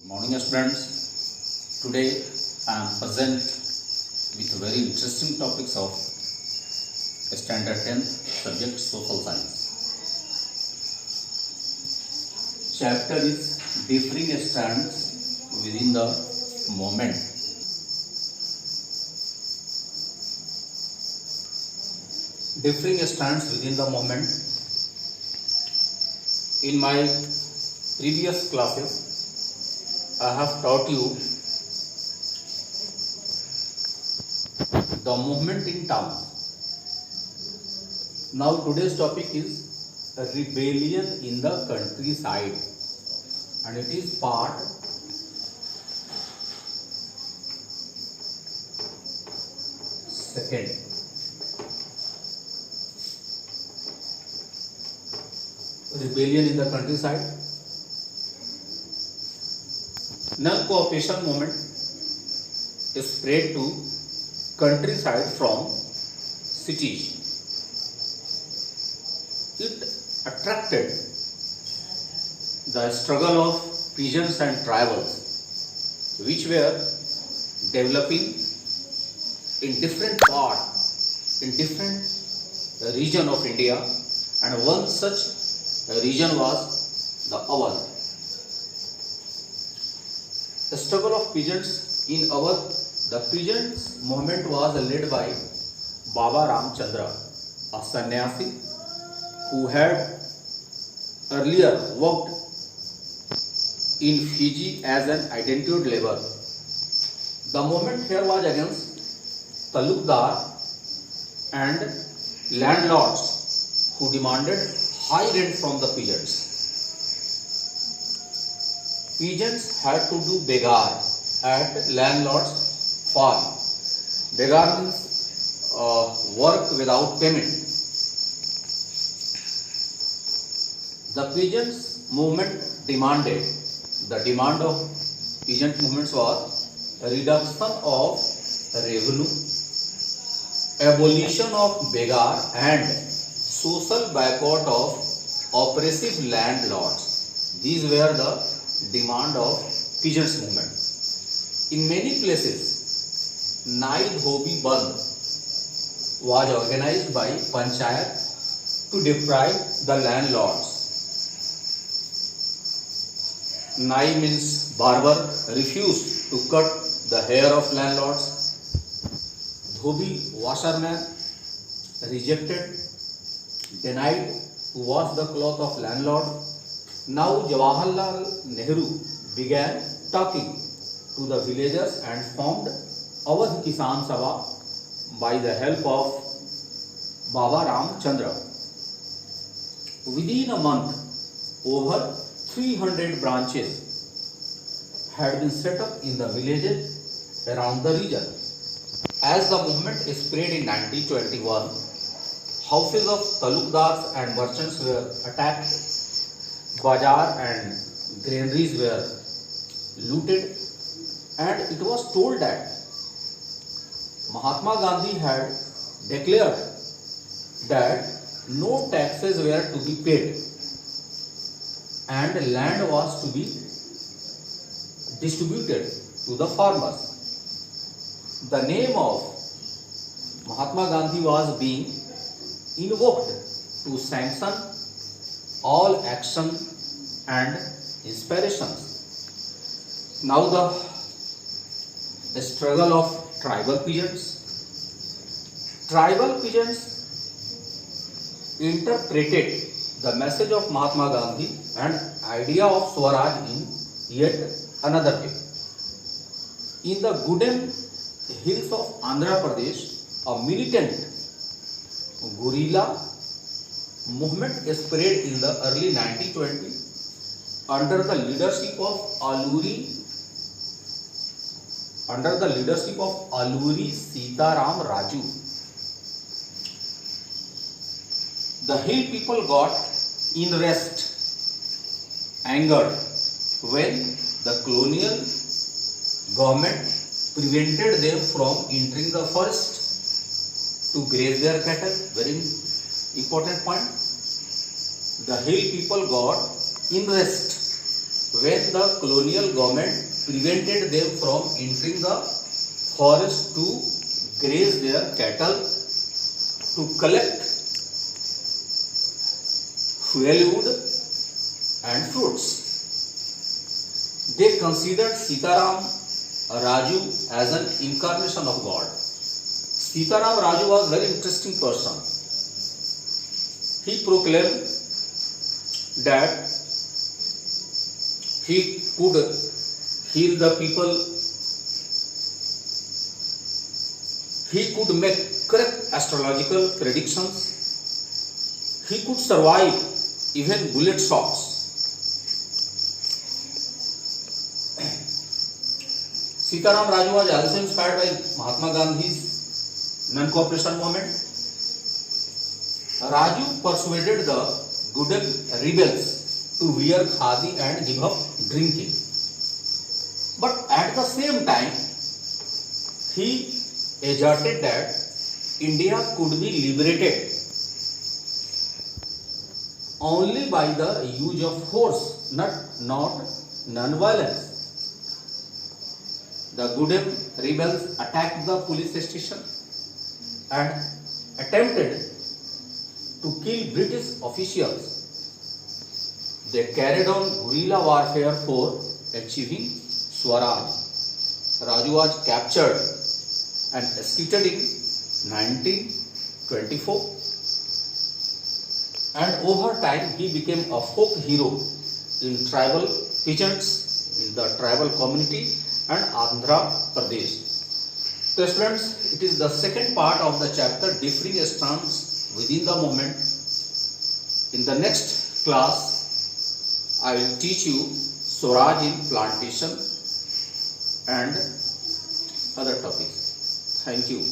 Morning students. Today I am present with very interesting topics of standard 10th subject social science. Chapter is differing strands within the moment. Differing strands within the moment. In my previous classes I have taught you the movement in town. Now today's topic is a rebellion in the countryside, and it is part second. Rebellion in the countryside. Non-cooperation movement is spread to countryside from cities. It attracted the struggle of peasants and tribals, which were developing in different parts, in different region of India, and one such region was the Awadh. The struggle of peasants in Awadh, the peasants movement was led by Baba Ramchandra, a sannyasi who had earlier worked in Fiji as an identified laborer. The movement here was against talukdar and landlords who demanded high rent from the peasants. Peasants had to do begar at landlord's farm. Begar means work without payment. The peasants movement demanded, the demand of peasant movements was reduction of revenue, abolition of begar, and social boycott of oppressive landlords. These were the demand of peasants movement. In many places, Nai Dhobi Bandh was organized by Panchayat to deprive the landlords. Nai means barber refused to cut the hair of landlords. Dhobi washerman rejected, denied to wash the cloth of landlord. Now Jawaharlal Nehru began talking to the villagers and formed Awadh Kisan Sabha by the help of Baba Ramchandra. Within a month, over 300 branches had been set up in the villages around the region. As the movement spread in 1921, houses of talukdars and merchants were attacked. Bazaar and granaries were looted, and it was told that Mahatma Gandhi had declared that no taxes were to be paid and land was to be distributed to the farmers. The name of Mahatma Gandhi was being invoked to sanction all action and inspirations. Now the struggle of tribal peasants. Tribal peasants interpreted the message of Mahatma Gandhi and idea of Swaraj in yet another way. In the Gudem hills of Andhra Pradesh, a militant guerrilla movement spread in the early 1920s under the leadership of Alluri Sitaram Raju. The hill people got enraged, angered when the colonial government prevented them from entering the forest to graze their cattle. Very important point. The hill people got enraged when the colonial government prevented them from entering the forest to graze their cattle, to collect fuelwood and fruits. They considered Sitaram Raju as an incarnation of God. Sitaram Raju was a very interesting person. He proclaimed that he could heal the people, he could make correct astrological predictions, he could survive even bullet shocks. Sitaram Raju was also inspired by Mahatma Gandhi's non-cooperation movement. Raju persuaded the Gudem rebels to wear khadi and give up drinking. But at the same time, he asserted that India could be liberated only by the use of force, not non-violence. The Gudem rebels attacked the police station and attempted to kill British officials. They carried on guerrilla warfare for achieving Swaraj. Raju was captured and executed in 1924. And over time he became a folk hero in tribal peasants, in the tribal community and Andhra Pradesh. So students, it is the second part of the chapter, differing strands within the movement. In the next class, I will teach you Swaraj in plantation and other topics. Thank you.